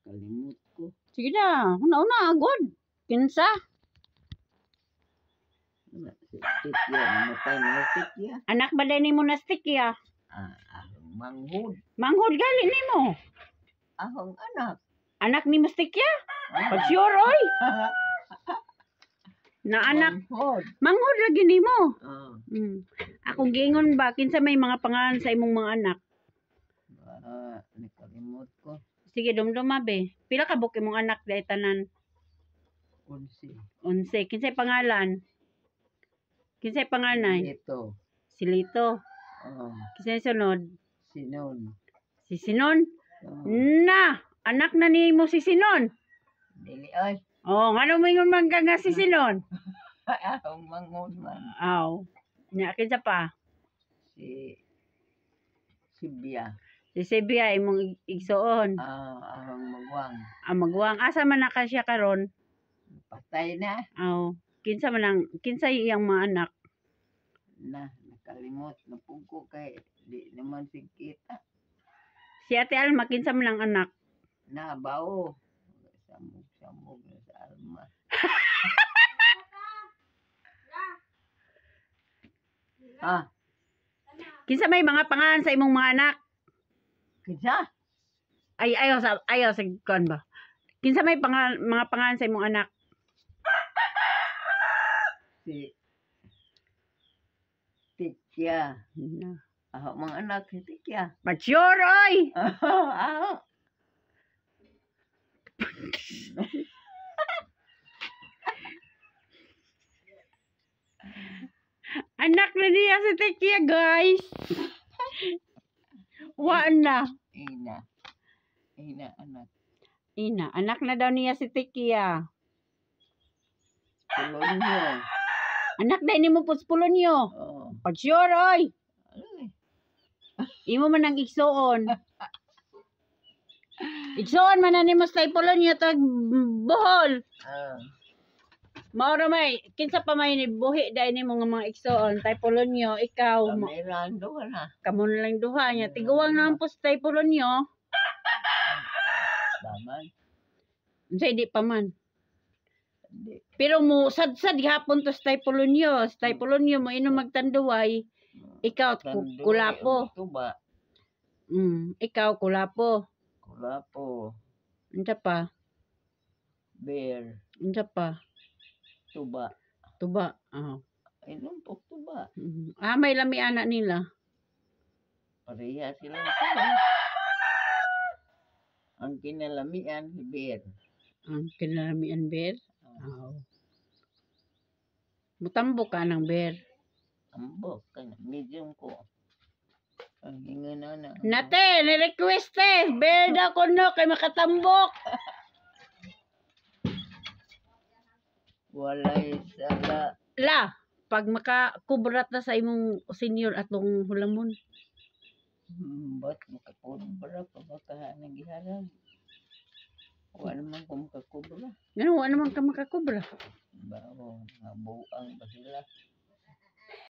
Kalimut ko. Sige na, una-una, agod. Kinsa? Si Tikya, namatay na Tikya. Anak ba din mo na stick ya? Manghud. Manghod gali nimo. Ahong anak. Anak ni mo stick ya? Pag sure, oy. Na anak. Manghud. Manghod lagi nimo. Ah. Ako gingon ba, kinsa may mga pangalan sa imong mga anak? Nakalimut ko. Sige, dumduma be. Pila ka buok imong anak dahil tanan? 11. 11. Kinsay pangalan? Kinsay panganay? Ito. Si Lito. Kinsay sunod? Sinon. Si Sinon? Na! Anak na nimo si Sinon. Dili ay. Oh, ngano mo yung mangga nga si Sinon? Ahong manghud man. Aw. Nya kinsa pa? Si Sibya. Si Sebia imong igsuon. Ahong magwang. Magwang asa man na ka siya karon? Patay na. Aw. Kinsa iyang mga anak? Nakalimot. Napungko kay di naman sigkita. Si Ate Alma, kinsa man ang anak? Bao. Samog na sa Alma. Kinsa may mga pangalan sa imong mga anak? Kinsa? Ayaw sa kon ba? Kinsa may mga pangalan sa imong anak? Si Tikya. Mga anak si Tikya. Mature, oy! Anak na niya si Tekia, guys. Wa na. Ina, anak. Anak na daw niya si Tekia. Pulonyo. Anak na ini mo puspulon nyo. Pag sure, oy. Imo man ang igsuon. Igsuon man na ni mo sa pulon nyo tag Bohol. Maura may, kinsa pa may buhi dahil ni mga igsuon. Tay pulon nyo, ikaw. Kamilang duha na. Kamo na lang duha niya. Tiguwang naman po sa tay pulon nyo. Baman. Hindi pa man. Pero mo sad-sad hapon to sa tay pulon nyo. Sa tay pulon nyo mo inom magtanduway. Ikaw kulapo. Tuba. Ikaw kulapo. Kulapo. Unsa pa? Bear. Unsa pa? Tuba. Tuba. Inumpok tuba. May lami anak nila. Pareha silang tuba. Ang kinalamian si Bear. Ang kinalamian Bear? Mutambok ka ng Bear. Ambok ka na. Medium ko. Ang hinga na. Nate, ni-request Bear daw ko no kay makatambok. Walay sala. La, pag makakubrat na sa imong senior atong hulamon. Ba't makakubra pa baka nagiharap? Wala naman kung makakubra. Wala naman ka makakubra. Bawo, nabuang ba sila?